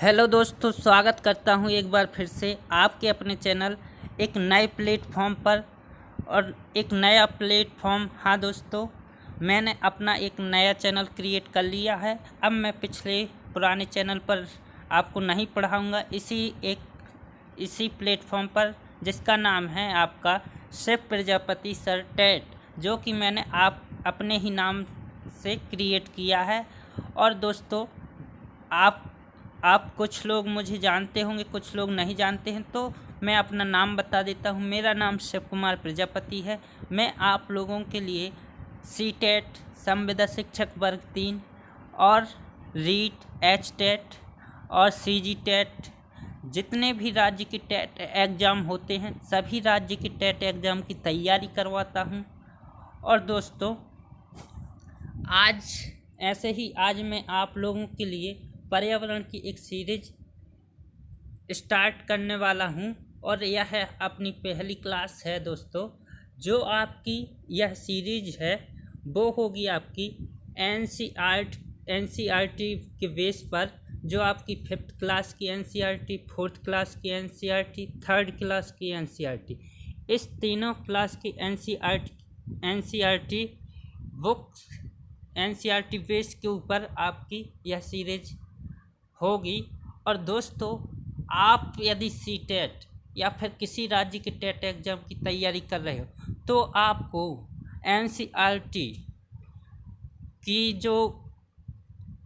Hello दोस्तों, स्वागत करता हूं एक बार फिर से आपके अपने चैनल एक नए प्लेटफॉर्म पर। और एक नया प्लेटफॉर्म, हाँ दोस्तों, मैंने अपना एक नया चैनल क्रिएट कर लिया है। अब मैं पिछले पुराने चैनल पर आपको नहीं पढ़ाऊंगा, इसी प्लेटफॉर्म पर, जिसका नाम है आपका शिव प्रजापति सर टेट, जो कि मैंने अपने ही नाम से क्रिएट किया है। और दोस्तों, आप कुछ लोग मुझे जानते होंगे, कुछ लोग नहीं जानते हैं, तो मैं अपना नाम बता देता हूँ। मेरा नाम शिव कुमार प्रजापति है। मैं आप लोगों के लिए सी-टेट, संविदा शिक्षक वर्ग 3 और रीट, एच-टेट और सी-जी-टेट, जितने भी राज्य के टेट एग्ज़ाम होते हैं, सभी राज्य के टेट एग्ज़ाम की तैयारी करवाता हूँ। और दोस्तों, आज मैं आप लोगों के लिए पर्यावरण की एक सीरीज स्टार्ट करने वाला हूं। और यह है अपनी पहली क्लास है दोस्तों। जो आपकी यह सीरीज है वो होगी आपकी एनसीईआरटी के बेस पर। जो आपकी 5th क्लास की एनसीईआरटी, 4th क्लास की एनसीईआरटी, 3rd क्लास की एनसीईआरटी, इस तीनों क्लास की एनसीईआरटी बुक्स, एनसीईआरटी बेस के ऊपर आपकी यह सीरीज होगी। और दोस्तों, आप यदि सी-टेट या फिर किसी राज्य के टेट एग्ज़ाम की तैयारी कर रहे हो, तो आपको एनसीईआरटी की जो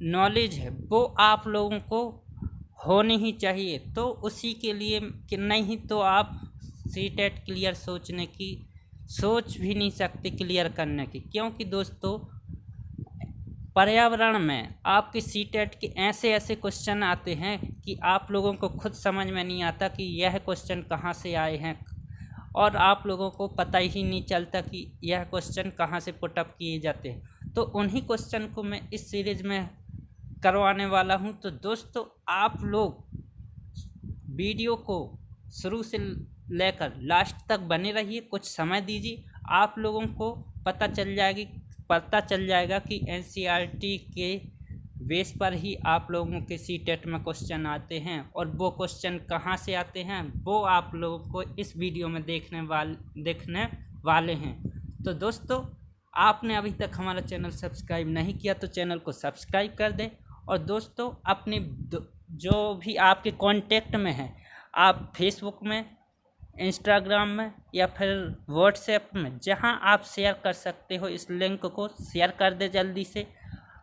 नॉलेज है वो आप लोगों को होनी ही चाहिए। तो उसी के लिए कि नहीं तो आप सी-टेट क्लियर सोच भी नहीं सकते क्लियर करने की। क्योंकि दोस्तों, पर्यावरण में आपके सी-टेट के ऐसे क्वेश्चन आते हैं कि आप लोगों को खुद समझ में नहीं आता कि यह क्वेश्चन कहाँ से आए हैं, और आप लोगों को पता ही नहीं चलता कि यह क्वेश्चन कहाँ से पुटअप किए जाते हैं। तो उन्हीं क्वेश्चन को मैं इस सीरीज में करवाने वाला हूं। तो दोस्तों, आप लोग वीडियो को शुरू से लेकर लास्ट तक बने रहिए, कुछ समय दीजिए। आप लोगों को पता चल जाएगा कि एनसीईआरटी के बेस पर ही आप लोगों के सी-टेट में क्वेश्चन आते हैं, और वो क्वेश्चन कहाँ से आते हैं वो आप लोगों को इस वीडियो में देखने वाले हैं। तो दोस्तों, आपने अभी तक हमारा चैनल सब्सक्राइब नहीं किया तो चैनल को सब्सक्राइब कर दें। और दोस्तों, अपने जो भी आपके कांटेक्ट में है, आप फेसबुक में, इंस्टाग्राम में या फिर व्हाट्सएप में, जहां आप शेयर कर सकते हो, इस लिंक को शेयर कर दे जल्दी से।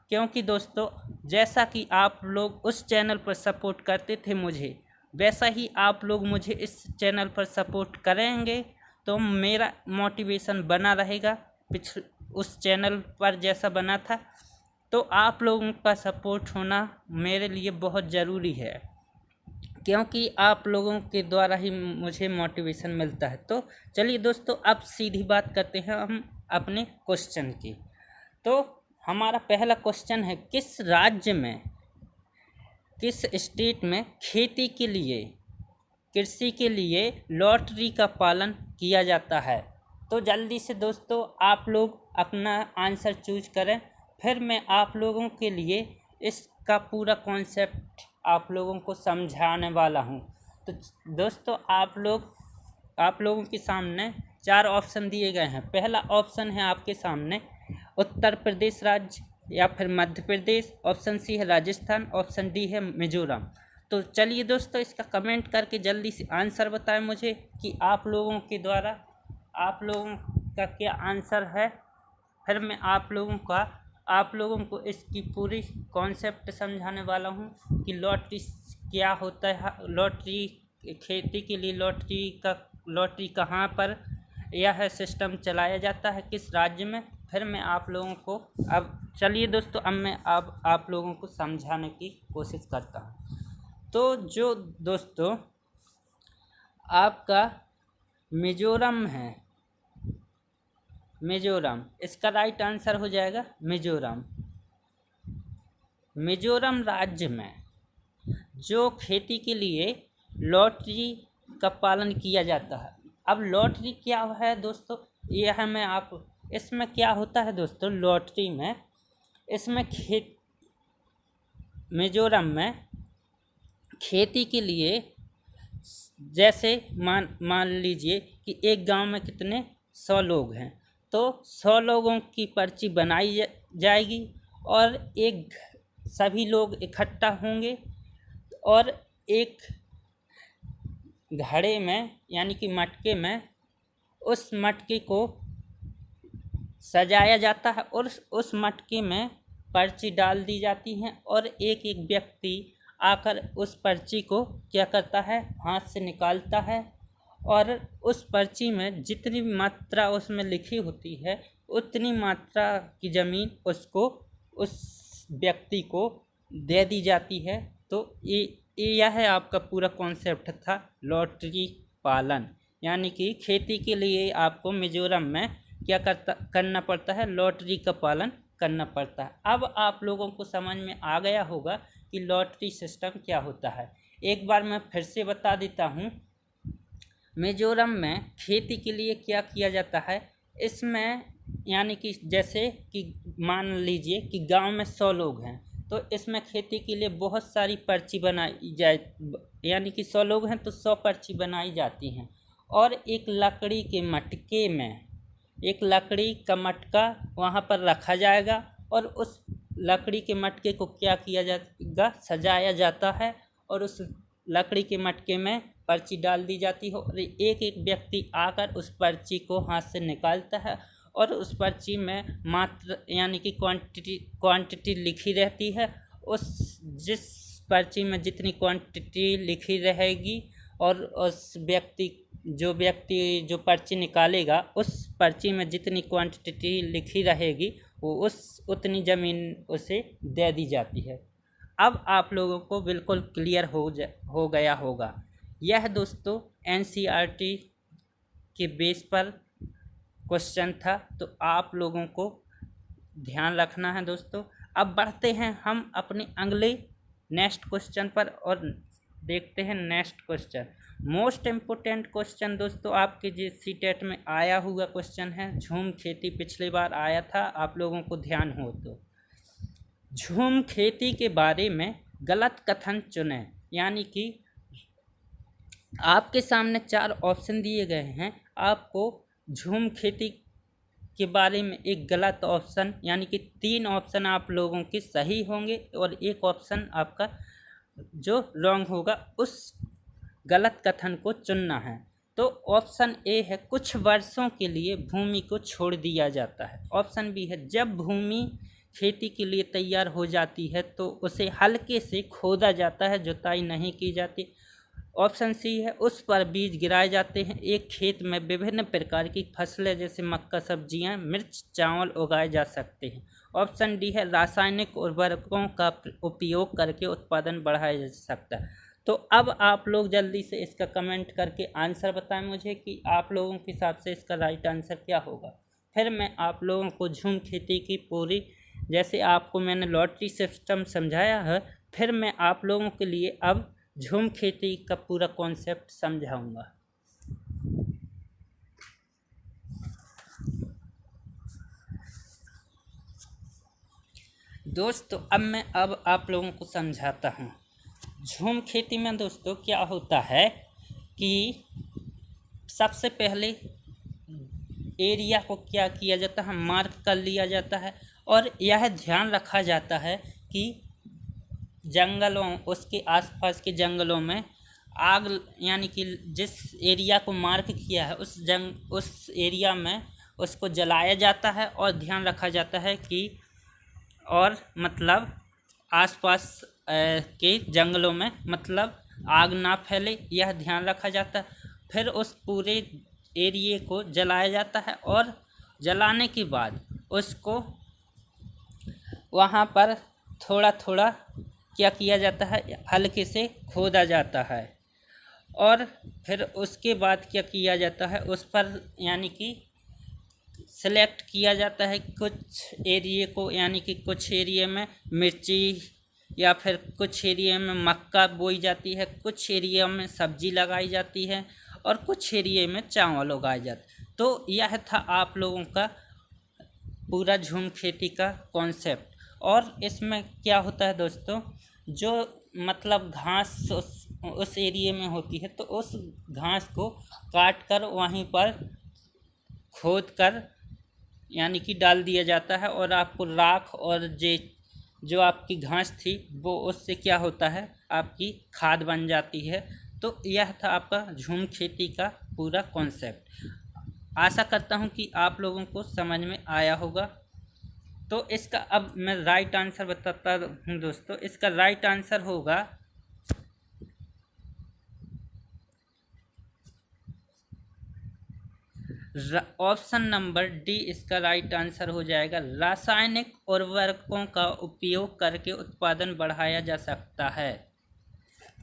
क्योंकि दोस्तों, जैसा कि आप लोग उस चैनल पर सपोर्ट करते थे मुझे, वैसा ही आप लोग मुझे इस चैनल पर सपोर्ट करेंगे तो मेरा मोटिवेशन बना रहेगा उस चैनल पर जैसा बना था। तो आप लोगों का सपोर्ट होना मेरे लिए बहुत ज़रूरी है, क्योंकि आप लोगों के द्वारा ही मुझे मोटिवेशन मिलता है। तो चलिए दोस्तों, अब सीधी बात करते हैं हम अपने क्वेश्चन की। तो हमारा पहला क्वेश्चन है, किस स्टेट में कृषि के लिए लॉटरी का पालन किया जाता है? तो जल्दी से दोस्तों आप लोग अपना आंसर चूज करें, फिर मैं आप लोगों के लिए इसका पूरा कॉन्सेप्ट आप लोगों को समझाने वाला हूं। तो दोस्तों, आप लोगों के सामने 4 ऑप्शन दिए गए हैं। पहला ऑप्शन है आपके सामने उत्तर प्रदेश राज्य या फिर मध्य प्रदेश, ऑप्शन सी है राजस्थान, ऑप्शन डी है मिजोरम। तो चलिए दोस्तों, इसका कमेंट करके जल्दी से आंसर बताएं मुझे कि आप लोगों का क्या आंसर है। फिर मैं आप लोगों को इसकी पूरी कॉन्सेप्ट समझाने वाला हूँ कि लॉटरी क्या होता है, लॉटरी खेती के लिए लॉटरी कहाँ पर यह सिस्टम चलाया जाता है, किस राज्य में। फिर मैं आप लोगों को चलिए दोस्तों, अब मैं आप लोगों को समझाने की कोशिश करता हूँ। तो जो दोस्तों आपका मिजोरम है, इसका राइट आंसर हो जाएगा मिजोरम राज्य में जो खेती के लिए लॉटरी का पालन किया जाता है। अब लॉटरी क्या है दोस्तों, यह इसमें क्या होता है दोस्तों, लॉटरी में मिजोरम में खेती के लिए जैसे मान मान लीजिए कि एक गांव में कितने 100 लोग हैं, तो 100 लोगों की पर्ची बनाई जाएगी और एक सभी लोग इकट्ठा होंगे और एक घड़े में यानी कि मटके में उस मटके को सजाया जाता है और उस मटके में पर्ची डाल दी जाती हैं और एक एक व्यक्ति आकर उस पर्ची को क्या करता है, हाथ से निकालता है और उस पर्ची में जितनी मात्रा उसमें लिखी होती है उतनी मात्रा की ज़मीन उसको उस व्यक्ति को दे दी जाती है। तो यह आपका पूरा कॉन्सेप्ट था लॉटरी पालन, यानी कि खेती के लिए आपको मिजोरम में क्या करना पड़ता है, लॉटरी का पालन करना पड़ता है। अब आप लोगों को समझ में आ गया होगा कि लॉटरी सिस्टम क्या होता है। एक बार मैं फिर से बता देता हूँ, मिजोरम में खेती के लिए क्या किया जाता है, इसमें यानी कि जैसे कि मान लीजिए कि गांव में 100 लोग हैं, तो इसमें खेती के लिए बहुत सारी पर्ची बनाई जाए, यानी कि 100 लोग हैं तो 100 पर्ची बनाई जाती हैं और एक लकड़ी के मटके में एक लकड़ी का मटका वहाँ पर रखा जाएगा और उस लकड़ी के मटके को क्या किया जाएगा, सजाया जाता है और उस लकड़ी के मटके में पर्ची डाल दी जाती है और एक एक व्यक्ति आकर उस पर्ची को हाथ से निकालता है और उस पर्ची में मात्र यानी कि क्वांटिटी लिखी रहती है। जिस पर्ची में जितनी क्वांटिटी लिखी रहेगी और उस व्यक्ति जो पर्ची निकालेगा उस पर्ची में जितनी क्वांटिटी लिखी रहेगी वो उतनी ज़मीन उसे दे दी जाती है। अब आप लोगों को बिल्कुल क्लियर हो गया होगा। यह दोस्तों एनसीईआरटी के बेस पर क्वेश्चन था, तो आप लोगों को ध्यान रखना है दोस्तों। अब बढ़ते हैं हम अपने अगले नेक्स्ट क्वेश्चन पर और देखते हैं next question. Most important question दोस्तों आपके जीएससी टेट में आया हुआ क्वेश्चन है। झूम खेती पिछली बार आया था, आप लोगों को ध्यान हो तो। झूम खेती के बारे में गलत कथन चुनें, यानी कि आपके सामने 4 ऑप्शन दिए गए हैं, आपको झूम खेती के बारे में एक गलत ऑप्शन यानी कि 3 ऑप्शन आप लोगों के सही होंगे और एक ऑप्शन आपका जो रॉन्ग होगा, उस गलत कथन को चुनना है। तो ऑप्शन ए है कुछ वर्षों के लिए भूमि को छोड़ दिया जाता है। ऑप्शन बी है जब भूमि खेती के लिए तैयार हो जाती है तो उसे हल्के से खोदा जाता है, जुताई नहीं की जाती। ऑप्शन सी है उस पर बीज गिराए जाते हैं। एक खेत में विभिन्न प्रकार की फसलें जैसे मक्का, सब्जियां, मिर्च, चावल उगाए जा सकते हैं। ऑप्शन डी है रासायनिक उर्वरकों का उपयोग करके उत्पादन बढ़ाया जा सकता है। तो अब आप लोग जल्दी से इसका कमेंट करके आंसर बताएं मुझे कि आप लोगों के हिसाब से इसका राइट आंसर क्या होगा। फिर मैं आप लोगों को झूम खेती की पूरी, जैसे आपको मैंने लॉटरी सिस्टम समझाया है, फिर मैं आप लोगों के लिए अब झूम खेती का पूरा कॉन्सेप्ट समझाऊंगा। दोस्तों अब आप लोगों को समझाता हूँ। झूम खेती में दोस्तों क्या होता है कि सबसे पहले एरिया को क्या किया जाता है, मार्क कर लिया जाता है और यह ध्यान रखा जाता है कि जंगलों, उसके आसपास के जंगलों में आग, यानी कि जिस एरिया को मार्क किया है उस एरिया में उसको जलाया जाता है और ध्यान रखा जाता है कि और मतलब आसपास के जंगलों में मतलब आग ना फैले, यह ध्यान रखा जाता है। फिर उस पूरे एरिया को जलाया जाता है और जलाने के बाद उसको वहाँ पर थोड़ा थोड़ा क्या किया जाता है, हल्के से खोदा जाता है और फिर उसके बाद क्या किया जाता है, उस पर यानी कि सेलेक्ट किया जाता है कुछ एरिया को, यानी कि कुछ एरिया में मिर्ची या फिर कुछ एरिया में मक्का बोई जाती है, कुछ एरिया में सब्जी लगाई जाती है और कुछ एरिया में चावल उगाए जाते हैं। तो यह था आप लोगों का पूरा झूम खेती का कॉन्सेप्ट। और इसमें क्या होता है दोस्तों, जो मतलब घास उस एरिया में होती है, तो उस घास को काट कर वहीं पर खोद कर यानी कि डाल दिया जाता है, और आपको राख और जो आपकी घास थी वो उससे क्या होता है, आपकी खाद बन जाती है। तो यह था आपका झूम खेती का पूरा कॉन्सेप्ट। आशा करता हूँ कि आप लोगों को समझ में आया होगा। तो इसका अब मैं राइट आंसर बताता हूँ दोस्तों। इसका राइट आंसर होगा ऑप्शन नंबर डी। इसका राइट आंसर हो जाएगा, रासायनिक उर्वरकों का उपयोग करके उत्पादन बढ़ाया जा सकता है।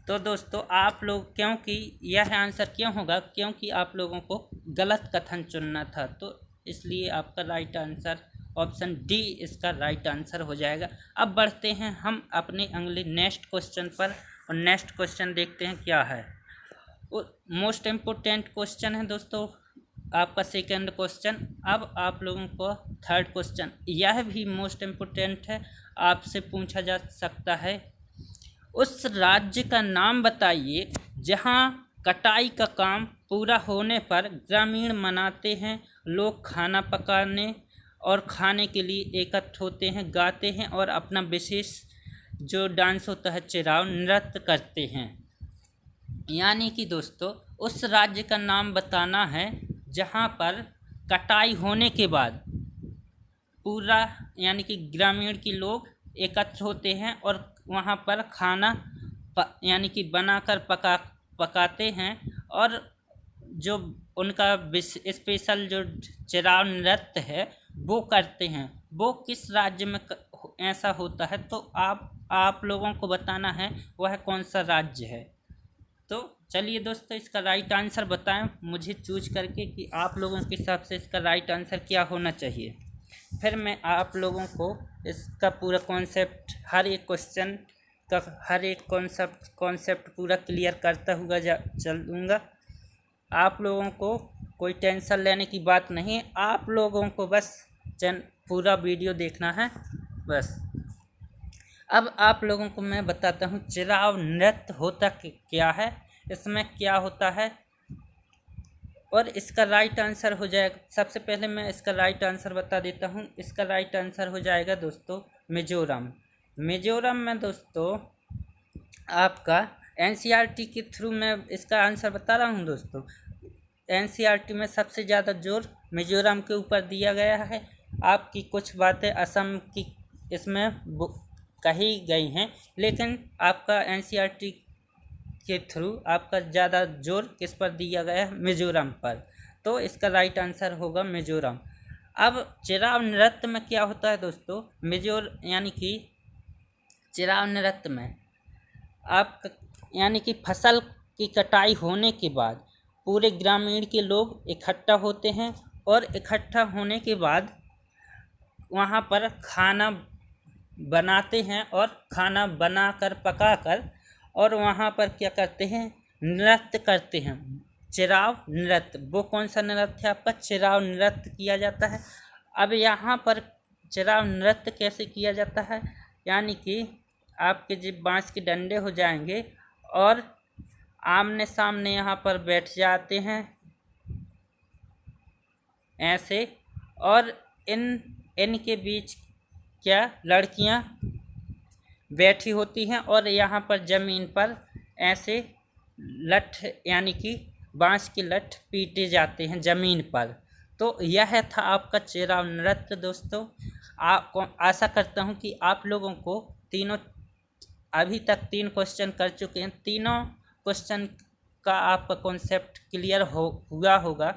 तो दोस्तों आप लोग, क्योंकि यह आंसर क्यों होगा, क्योंकि आप लोगों को गलत कथन चुनना था, तो इसलिए आपका राइट आंसर ऑप्शन डी इसका राइट आंसर हो जाएगा। अब बढ़ते हैं हम अपने अगले नेक्स्ट क्वेश्चन पर, और नेक्स्ट क्वेश्चन देखते हैं क्या है। मोस्ट इम्पोर्टेंट क्वेश्चन है दोस्तों आपका सेकंड क्वेश्चन। अब आप लोगों को थर्ड क्वेश्चन, यह भी मोस्ट इम्पोर्टेंट है, आपसे पूछा जा सकता है, उस राज्य का नाम बताइए जहां कटाई का काम पूरा होने पर ग्रामीण मनाते हैं, लोग खाना पकाने और खाने के लिए एकत्र होते हैं, गाते हैं और अपना विशेष जो डांस होता है चिराव नृत्य करते हैं। यानी कि दोस्तों उस राज्य का नाम बताना है जहाँ पर कटाई होने के बाद पूरा यानी कि ग्रामीण के लोग एकत्र होते हैं और वहाँ पर खाना यानी कि बनाकर पकाते हैं, और जो उनका स्पेशल जो चिराव नृत्य है वो करते हैं। वो किस राज्य में ऐसा होता है, तो आप लोगों को बताना है वह कौन सा राज्य है। तो चलिए दोस्तों इसका राइट आंसर बताएं मुझे चूज करके कि आप लोगों के हिसाब से इसका राइट आंसर क्या होना चाहिए। फिर मैं आप लोगों को इसका पूरा कॉन्सेप्ट, हर एक क्वेश्चन का हर एक कॉन्सेप्ट पूरा क्लियर करता हुआ चलूँगा। आप लोगों को कोई टेंशन लेने की बात नहीं है, आप लोगों को बस पूरा वीडियो देखना है बस। अब आप लोगों को मैं बताता हूँ चिराव नृत्य होता क्या है, इसमें क्या होता है, और इसका राइट आंसर हो जाएगा। सबसे पहले मैं इसका राइट आंसर बता देता हूँ। इसका राइट आंसर हो जाएगा दोस्तों मिजोरम। मिजोरम में दोस्तों आपका एनसीईआरटी के थ्रू मैं इसका आंसर बता रहा हूँ दोस्तों। एनसीईआरटी में सबसे ज़्यादा जोर मिजोरम के ऊपर दिया गया है। आपकी कुछ बातें असम की इसमें कही गई हैं, लेकिन आपका एनसीईआरटी के थ्रू आपका ज़्यादा जोर किस पर दिया गया है, मिजोरम पर। तो इसका राइट आंसर होगा मिजोरम। अब चिराव नृत्य में क्या होता है दोस्तों, यानी कि चिराव नृत्य में आप यानी कि फसल की कटाई होने के बाद पूरे ग्रामीण के लोग इकट्ठा होते हैं, और इकट्ठा होने के बाद वहाँ पर खाना बनाते हैं, और खाना बनाकर पकाकर और वहाँ पर क्या करते हैं, नृत्य करते हैं, चिराव नृत्य। वो कौन सा नृत्य है आपका, चिराव नृत्य किया जाता है। अब यहाँ पर चिराव नृत्य कैसे किया जाता है, यानी कि आपके जब बांस के डंडे हो जाएंगे और आमने सामने यहाँ पर बैठ जाते हैं ऐसे, और इनके बीच क्या लड़कियाँ बैठी होती हैं, और यहाँ पर ज़मीन पर ऐसे लठ यानी कि बांस के लठ पीटे जाते हैं ज़मीन पर। तो यह था आपका चिराव नृत्य दोस्तों। आशा करता हूँ कि आप लोगों को तीनों अभी तक 3 क्वेश्चन कर चुके हैं, तीनों क्वेश्चन का आपका कॉन्सेप्ट क्लियर हुआ होगा।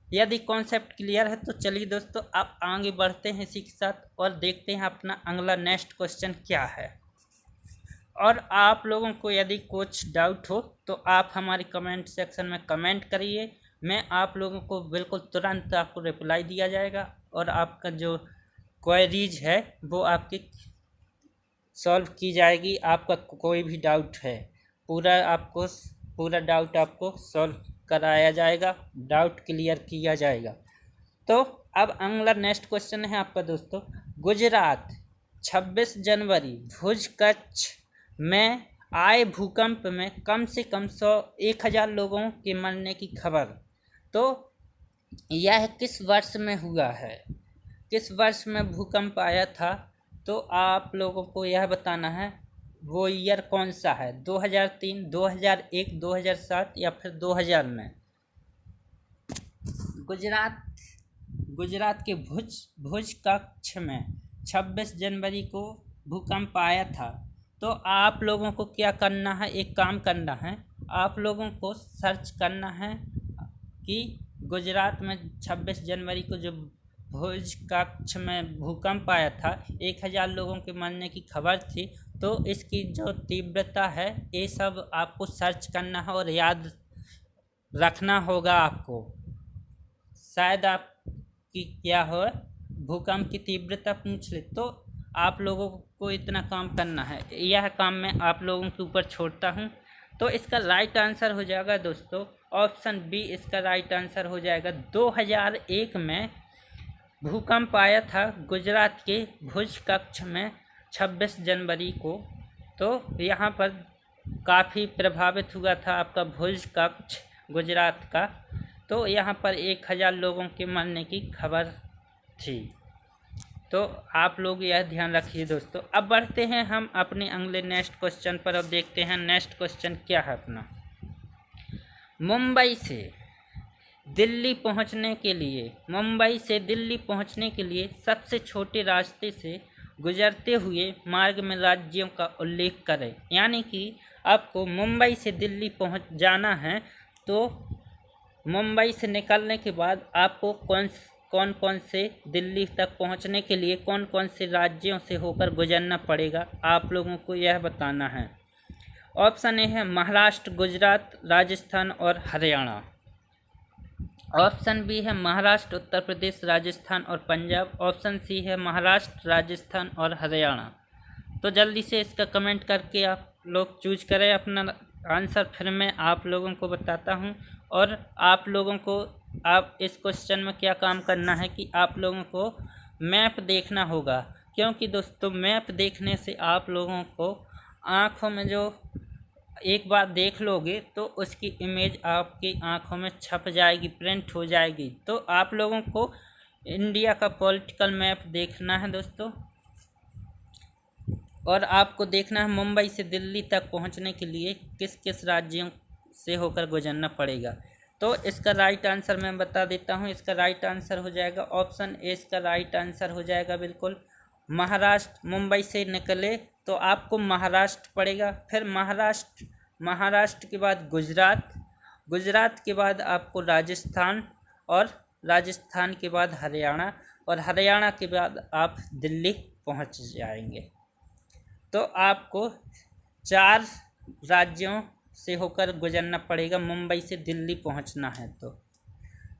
यदि कॉन्सेप्ट क्लियर है तो चलिए दोस्तों आप आगे बढ़ते हैं इसी के साथ, और देखते हैं अपना अगला नेक्स्ट क्वेश्चन क्या है। और आप लोगों को यदि कुछ डाउट हो तो आप हमारे कमेंट सेक्शन में कमेंट करिए, मैं आप लोगों को बिल्कुल तुरंत आपको रिप्लाई दिया जाएगा, और आपका जो क्वेरीज है वो आपकी सॉल्व की जाएगी। आपका कोई भी डाउट है पूरा डाउट आपको सॉल्व कराया जाएगा, डाउट क्लियर किया जाएगा। तो अब अगला नेक्स्ट क्वेश्चन है आपका दोस्तों, गुजरात 26 जनवरी भुज कच्छ में आए भूकंप में कम से कम 1,000 लोगों के मरने की खबर। तो यह किस वर्ष में हुआ है, किस वर्ष में भूकंप आया था, तो आप लोगों को यह बताना है वो ईयर कौन सा है, 2003, 2001, 2007 या फिर 2000 में। गुजरात के भुज कच्छ में 26 जनवरी को भूकंप आया था। तो आप लोगों को क्या करना है, एक काम करना है, आप लोगों को सर्च करना है कि गुजरात में 26 जनवरी को जो भुज कच्छ में भूकंप आया था, 1,000 लोगों के मरने की खबर थी। तो इसकी जो तीव्रता है ये सब आपको सर्च करना है और याद रखना होगा आपको। शायद आपकी क्या हो, भूकंप की तीव्रता पूछ ले, तो आप लोगों को इतना काम करना है। यह काम मैं आप लोगों के ऊपर छोड़ता हूँ। तो इसका राइट आंसर हो जाएगा दोस्तों ऑप्शन बी, इसका राइट आंसर हो जाएगा। 2001 में भूकंप आया था गुजरात के भुज कच्छ में 26 जनवरी को। तो यहाँ पर काफ़ी प्रभावित हुआ था आपका भुज कच्छ गुजरात का। तो यहाँ पर 1,000 लोगों के मरने की खबर थी। तो आप लोग यह ध्यान रखिए दोस्तों। अब बढ़ते हैं हम अपने अगले नेक्स्ट क्वेश्चन पर। अब देखते हैं नेक्स्ट क्वेश्चन क्या है अपना। मुंबई से दिल्ली पहुंचने के लिए सबसे छोटे रास्ते से गुजरते हुए मार्ग में राज्यों का उल्लेख करें। यानी कि आपको मुंबई से दिल्ली पहुंच जाना है, तो मुंबई से निकलने के बाद आपको कौन कौन से दिल्ली तक पहुंचने के लिए कौन कौन से राज्यों से होकर गुजरना पड़ेगा, आप लोगों को यह बताना है। ऑप्शन ए है महाराष्ट्र, गुजरात, राजस्थान और हरियाणा। ऑप्शन बी है महाराष्ट्र, उत्तर प्रदेश, राजस्थान और पंजाब। ऑप्शन सी है महाराष्ट्र, राजस्थान और हरियाणा। तो जल्दी से इसका कमेंट करके आप लोग चूज करें अपना आंसर, फिर मैं आप लोगों को बताता हूं। और आप लोगों को आप इस क्वेश्चन में क्या काम करना है कि आप लोगों को मैप देखना होगा, क्योंकि दोस्तों मैप देखने से आप लोगों को आँखों में जो एक बार देख लोगे तो उसकी इमेज आपकी आंखों में छप जाएगी, प्रिंट हो जाएगी। तो आप लोगों को इंडिया का पॉलिटिकल मैप देखना है दोस्तों, और आपको देखना है मुंबई से दिल्ली तक पहुंचने के लिए किस किस राज्यों से होकर गुजरना पड़ेगा। तो इसका राइट आंसर मैं बता देता हूं। इसका राइट आंसर हो जाएगा ऑप्शन ए, इसका राइट आंसर हो जाएगा बिल्कुल महाराष्ट्र। मुंबई से निकले तो आपको महाराष्ट्र पड़ेगा, फिर महाराष्ट्र के बाद गुजरात के बाद आपको राजस्थान, और राजस्थान के बाद हरियाणा, और हरियाणा के बाद आप दिल्ली पहुंच जाएंगे। तो आपको 4 राज्यों से होकर गुजरना पड़ेगा मुंबई से दिल्ली पहुंचना है। तो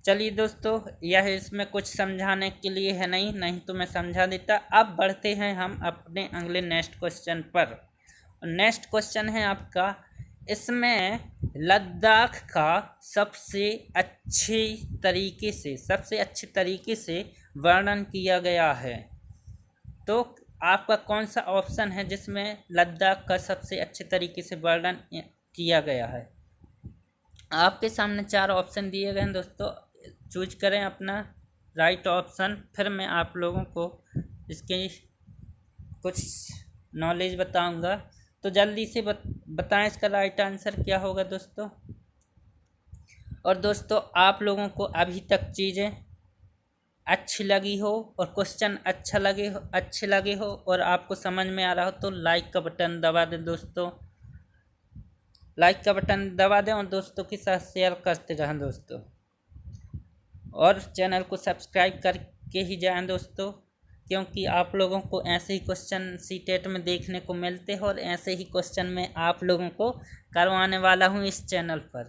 चलिए दोस्तों, यह इसमें कुछ समझाने के लिए है नहीं तो मैं समझा देता। अब बढ़ते हैं हम अपने अगले नेक्स्ट क्वेश्चन पर। नेक्स्ट क्वेश्चन है आपका, इसमें लद्दाख का सबसे अच्छे तरीके से वर्णन किया गया है। तो आपका कौन सा ऑप्शन है जिसमें लद्दाख का सबसे अच्छे तरीके से वर्णन किया गया है। आपके सामने 4 ऑप्शन दिए गए हैं दोस्तों, चूज करें अपना राइट ऑप्शन, फिर मैं आप लोगों को इसके कुछ नॉलेज बताऊंगा। तो जल्दी से बताएं इसका राइट आंसर क्या होगा दोस्तों। और दोस्तों आप लोगों को अभी तक चीज़ें अच्छी लगी हो और क्वेश्चन अच्छे लगे हो और आपको समझ में आ रहा हो तो लाइक का बटन दबा दें दोस्तों, लाइक का बटन दबा दें और दोस्तों के साथ शेयर करते रहें दोस्तों, और चैनल को सब्सक्राइब करके ही जाएं दोस्तों, क्योंकि आप लोगों को ऐसे ही क्वेश्चन सीटेट में देखने को मिलते हैं और ऐसे ही क्वेश्चन मैं आप लोगों को करवाने वाला हूं इस चैनल पर।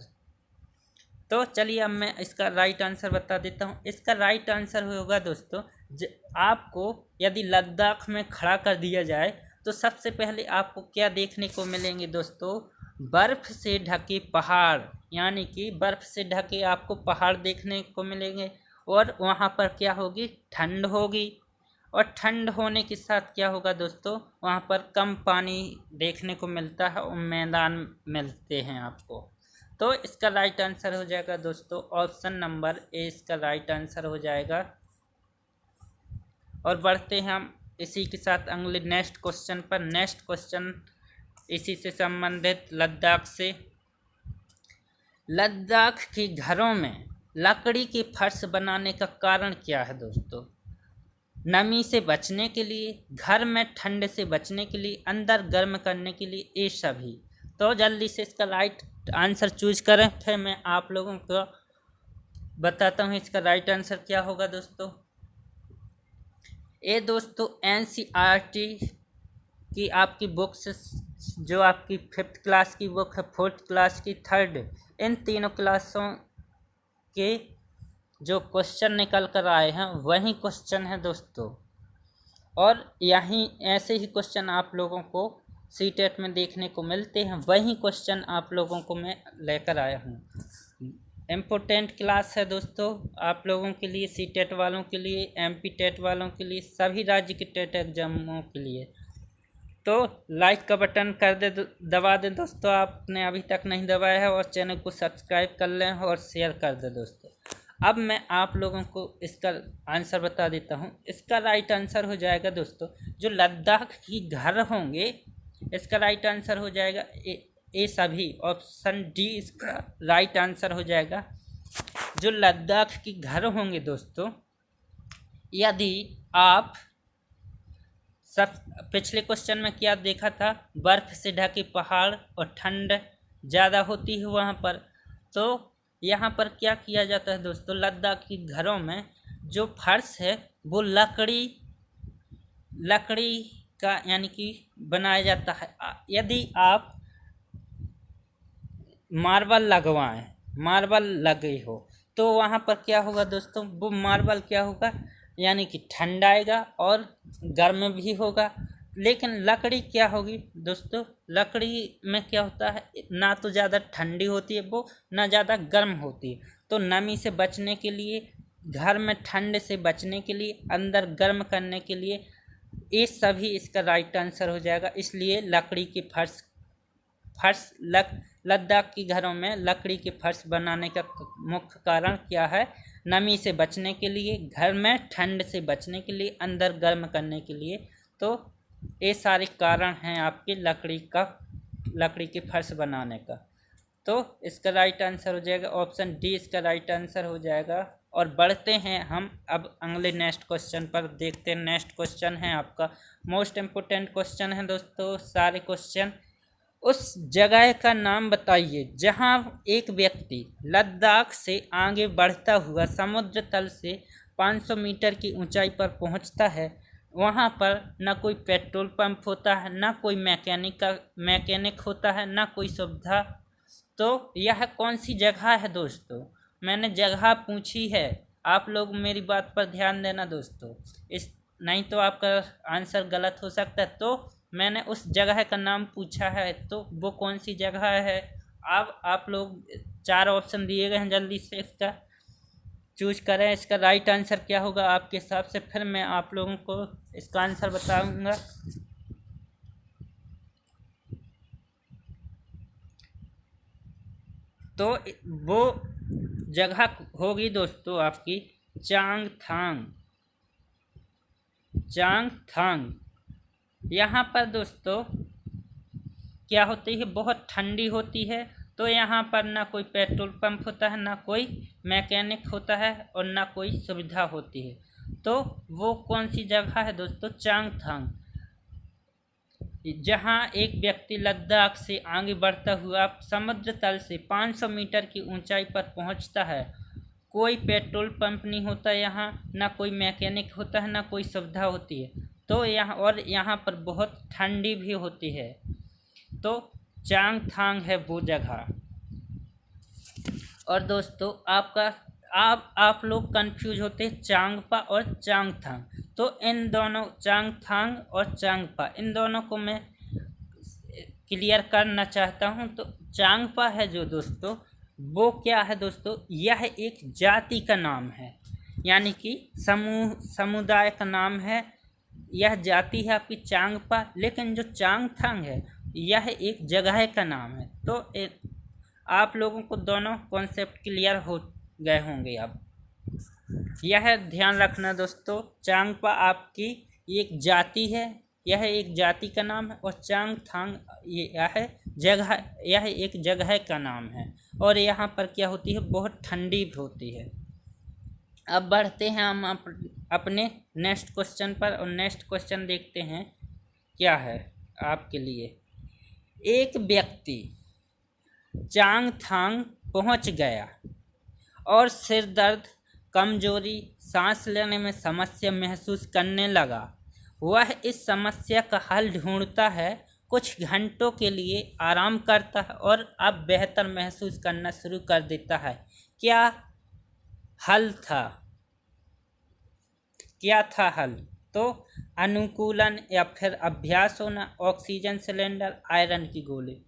तो चलिए अब मैं इसका राइट आंसर बता देता हूं। इसका राइट आंसर होगा दोस्तों, आपको यदि लद्दाख में खड़ा कर दिया जाए तो सबसे पहले आपको क्या देखने को मिलेंगे दोस्तों, बर्फ़ से ढके पहाड़, यानी कि बर्फ़ से ढके आपको पहाड़ देखने को मिलेंगे। और वहाँ पर क्या होगी, ठंड होगी, और ठंड होने के साथ क्या होगा दोस्तों, वहाँ पर कम पानी देखने को मिलता है और मैदान मिलते हैं आपको। तो इसका राइट आंसर हो जाएगा दोस्तों ऑप्शन नंबर ए, इसका राइट आंसर हो जाएगा। और बढ़ते हैं हम इसी के साथ अगले नेक्स्ट क्वेश्चन पर। नेक्स्ट क्वेश्चन इसी से संबंधित लद्दाख से। लद्दाख के घरों में लकड़ी के फर्श बनाने का कारण क्या है दोस्तों? नमी से बचने के लिए, घर में ठंड से बचने के लिए, अंदर गर्म करने के लिए, ये सभी। तो जल्दी से इसका राइट आंसर चूज करें, फिर मैं आप लोगों को बताता हूँ इसका राइट आंसर क्या होगा दोस्तों। ये दोस्तों एनसीईआरटी की आपकी बुक्स, जो आपकी 5th क्लास की बुक है, 4th क्लास की, 3rd, इन तीनों क्लासों के जो क्वेश्चन निकल कर आए हैं वही क्वेश्चन है दोस्तों। और यहीं ऐसे ही क्वेश्चन आप लोगों को सीटेट में देखने को मिलते हैं, वही क्वेश्चन आप लोगों को मैं लेकर आया हूँ। इम्पोर्टेंट क्लास है दोस्तों आप लोगों के लिए, सीटेट वालों के लिए, एमपी टेट वालों के लिए, सभी राज्य के टेट एग्जामों के लिए। तो लाइक का बटन कर दे, दबा दें दोस्तों, आपने अभी तक नहीं दबाया है, और चैनल को सब्सक्राइब कर लें और शेयर कर दें दोस्तों। अब मैं आप लोगों को इसका आंसर बता देता हूँ। इसका राइट आंसर हो जाएगा दोस्तों, जो लद्दाख की घर होंगे, इसका राइट आंसर हो जाएगा ए सभी, ऑप्शन डी इसका राइट आंसर हो जाएगा। जो लद्दाख की घर होंगे दोस्तों, यदि आप सब पिछले क्वेश्चन में क्या देखा था, बर्फ से ढके पहाड़ और ठंड ज़्यादा होती है वहाँ पर, तो यहाँ पर क्या किया जाता है दोस्तों, लद्दाख की घरों में जो फर्श है वो लकड़ी का यानी कि बनाया जाता है। यदि आप मार्बल लगे हो तो वहाँ पर क्या होगा दोस्तों, वो मार्बल क्या होगा, यानी कि ठंड आएगा और गर्म भी होगा। लेकिन लकड़ी क्या होगी दोस्तों, लकड़ी में क्या होता है, ना तो ज़्यादा ठंडी होती है वो, ना ज़्यादा गर्म होती है। तो नमी से बचने के लिए, घर में ठंड से बचने के लिए, अंदर गर्म करने के लिए, ये सभी इसका राइट आंसर हो जाएगा। इसलिए लकड़ी के फर्श लद्दाख की घरों में लकड़ी के फर्श बनाने का मुख्य कारण क्या है, नमी से बचने के लिए, घर में ठंड से बचने के लिए, अंदर गर्म करने के लिए। तो ये सारे कारण हैं आपके लकड़ी के फर्श बनाने का। तो इसका राइट आंसर हो जाएगा ऑप्शन डी, इसका राइट आंसर हो जाएगा। और बढ़ते हैं हम अब अगले नेक्स्ट क्वेश्चन पर, देखते हैं। नेक्स्ट क्वेश्चन है आपका मोस्ट इम्पोर्टेंट क्वेश्चन है दोस्तों सारे क्वेश्चन। उस जगह का नाम बताइए जहां एक व्यक्ति लद्दाख से आगे बढ़ता हुआ समुद्र तल से 500 मीटर की ऊंचाई पर पहुंचता है। वहां पर ना कोई पेट्रोल पंप होता है, ना कोई मैकेनिक होता है, ना कोई सुविधा। तो यह कौन सी जगह है दोस्तों? मैंने जगह पूछी है, आप लोग मेरी बात पर ध्यान देना दोस्तों, इस नहीं तो आपका आंसर गलत हो सकता है। तो मैंने उस जगह का नाम पूछा है, तो वो कौन सी जगह है? अब आप लोग 4 ऑप्शन दिए गए हैं, जल्दी से इसका चूज करें। इसका राइट आंसर क्या होगा आपके हिसाब से, फिर मैं आप लोगों को इसका आंसर बताऊंगा। तो वो जगह होगी दोस्तों आपकी चांगथांग। यहाँ पर दोस्तों क्या होती है, बहुत ठंडी होती है। तो यहाँ पर ना कोई पेट्रोल पंप होता है, ना कोई मैकेनिक होता है, और ना कोई सुविधा होती है। तो वो कौन सी जगह है दोस्तों? चांगथांग, जहाँ एक व्यक्ति लद्दाख से आगे बढ़ता हुआ समुद्र तल से 500 मीटर की ऊंचाई पर पहुँचता है। कोई पेट्रोल पंप नहीं होता यहाँ, ना कोई मैकेनिक होता है, ना कोई सुविधा होती है। तो यहाँ पर बहुत ठंडी भी होती है। तो चांगथांग है वो जगह। और दोस्तों आप लोग कंफ्यूज होते हैं चांगपा और चांगथांग। तो इन दोनों, चांगथांग और चांगपा, इन दोनों को मैं क्लियर करना चाहता हूँ। तो चांगपा है जो दोस्तों, वो क्या है दोस्तों, यह एक जाति का नाम है, यानी कि समुदाय का नाम है। यह जाति है आपकी चांगपा, लेकिन जो चांगथांग है यह एक जगह का नाम है। तो आप लोगों को दोनों कॉन्सेप्ट क्लियर हो गए होंगे अब। यह ध्यान रखना दोस्तों, चांगपा आपकी एक जाति है, यह एक जाति का नाम है, और चांगथांग यह एक जगह का नाम है। और यहाँ पर क्या होती है, बहुत ठंडी भी होती है। अब बढ़ते हैं हम अपने नेक्स्ट क्वेश्चन पर, और नेक्स्ट क्वेश्चन देखते हैं क्या है आपके लिए। एक व्यक्ति चांगथांग पहुंच गया और सिर दर्द, कमजोरी, सांस लेने में समस्या महसूस करने लगा। वह इस समस्या का हल ढूंढता है, कुछ घंटों के लिए आराम करता है और अब बेहतर महसूस करना शुरू कर देता है। क्या हल था? क्या था हल? तो अनुकूलन, या फिर अभ्यास होना, ऑक्सीजन सिलेंडर, आयरन की गोली।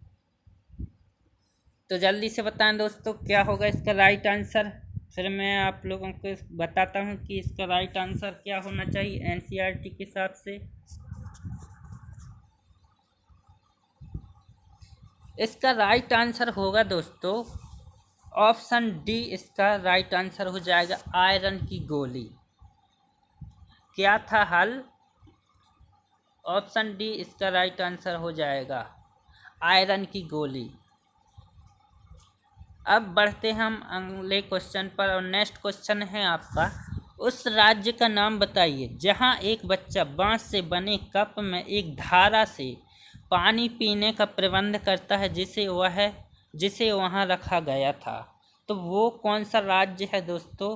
तो जल्दी से बताएं दोस्तों क्या होगा इसका राइट आंसर। फिर मैं आप लोगों को बताता हूं कि इसका राइट आंसर क्या होना चाहिए एनसीईआरटी के हिसाब से। इसका राइट आंसर होगा दोस्तों ऑप्शन डी, इसका राइट आंसर हो जाएगा आयरन की गोली। क्या था हल? ऑप्शन डी इसका राइट आंसर हो जाएगा आयरन की गोली। अब बढ़ते हम अगले क्वेश्चन पर, और नेक्स्ट क्वेश्चन है आपका, उस राज्य का नाम बताइए जहां एक बच्चा बांस से बने कप में एक धारा से पानी पीने का प्रबंध करता है जिसे वहां रखा गया था। तो वो कौन सा राज्य है दोस्तों?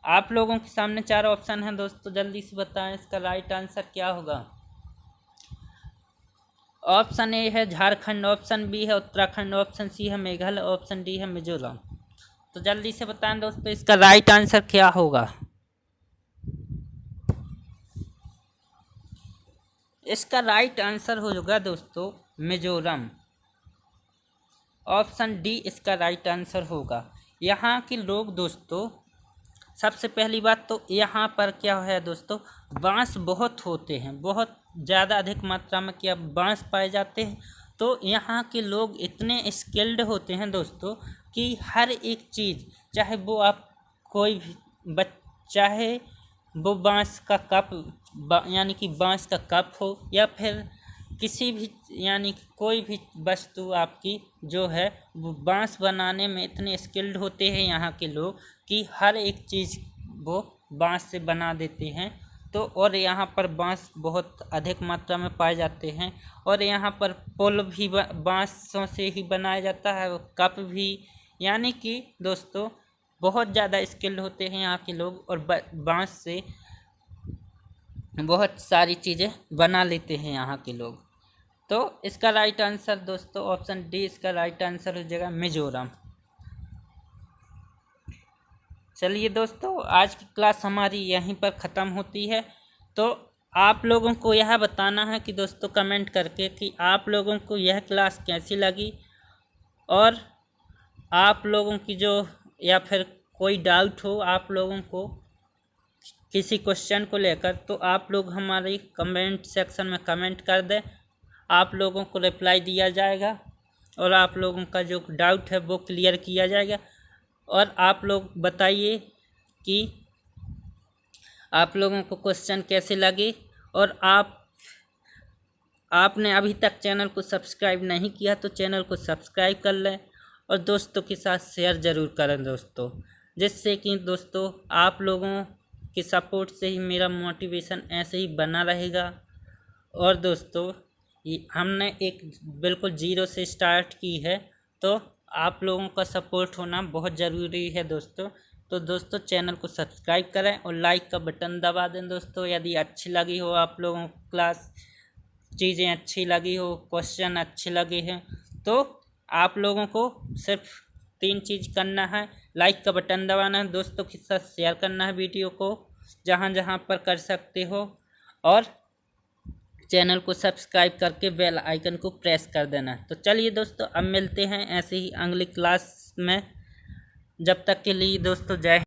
आप लोगों के सामने 4 ऑप्शन हैं दोस्तों, जल्दी से बताएं इसका राइट आंसर क्या होगा। ऑप्शन ए है झारखंड, ऑप्शन बी है उत्तराखंड, ऑप्शन सी है मेघालय, ऑप्शन डी है मिजोरम। तो जल्दी से बताएं दोस्तों इसका राइट आंसर क्या होगा। इसका राइट आंसर होगा दोस्तों मिजोरम। ऑप्शन डी इसका राइट आंसर होगा। यहाँ के लोग दोस्तों, सबसे पहली बात तो यहाँ पर क्या है दोस्तों, बांस बहुत होते हैं, बहुत ज़्यादा अधिक मात्रा में क्या बांस पाए जाते हैं। तो यहाँ के लोग इतने स्किल्ड होते हैं दोस्तों कि हर एक चीज़, चाहे वो आप कोई भी चाहे वो बांस का कप यानी कि बांस का कप हो, या फिर किसी भी यानी कोई भी वस्तु आपकी जो है वो बांस बनाने में इतने स्किल्ड होते हैं यहाँ के लोग कि हर एक चीज़ वो बांस से बना देते हैं। तो और यहाँ पर बांस बहुत अधिक मात्रा में पाए जाते हैं, और यहाँ पर पुल भी बांसों से ही बनाया जाता है, कप भी। यानी कि दोस्तों बहुत ज़्यादा स्किल्ड होते हैं यहाँ के लोग, और बांस से बहुत सारी चीज़ें बना लेते हैं यहाँ के लोग। तो इसका राइट आंसर दोस्तों ऑप्शन डी इसका राइट आंसर हो जाएगा मिजोरम। चलिए दोस्तों, आज की क्लास हमारी यहीं पर ख़त्म होती है। तो आप लोगों को यह बताना है कि दोस्तों कमेंट करके कि आप लोगों को यह क्लास कैसी लगी, और आप लोगों की जो या फिर कोई डाउट हो आप लोगों को किसी क्वेश्चन को लेकर, तो आप लोग हमारे कमेंट सेक्शन में कमेंट कर दें, आप लोगों को रिप्लाई दिया जाएगा, और आप लोगों का जो डाउट है वो क्लियर किया जाएगा। और आप लोग बताइए कि आप लोगों को क्वेश्चन कैसे लगे, और आपने अभी तक चैनल को सब्सक्राइब नहीं किया तो चैनल को सब्सक्राइब कर लें, और दोस्तों के साथ शेयर ज़रूर करें दोस्तों, जिससे कि दोस्तों आप लोगों के सपोर्ट से ही मेरा मोटिवेशन ऐसे ही बना रहेगा। और दोस्तों हमने एक बिल्कुल ज़ीरो से स्टार्ट की है, तो आप लोगों का सपोर्ट होना बहुत ज़रूरी है दोस्तों। तो दोस्तों चैनल को सब्सक्राइब करें और लाइक का बटन दबा दें दोस्तों। यदि अच्छी लगी हो आप लोगों को क्लास, चीज़ें अच्छी लगी हो, क्वेश्चन अच्छे लगे हैं, तो आप लोगों को सिर्फ 3 चीज़ करना है। लाइक का बटन दबाना है, दोस्तों के साथ शेयर करना है वीडियो को जहाँ जहाँ पर कर सकते हो, और चैनल को सब्सक्राइब करके बेल आइकन को प्रेस कर देना। तो चलिए दोस्तों अब मिलते हैं ऐसे ही अगली क्लास में। जब तक के लिए दोस्तों जय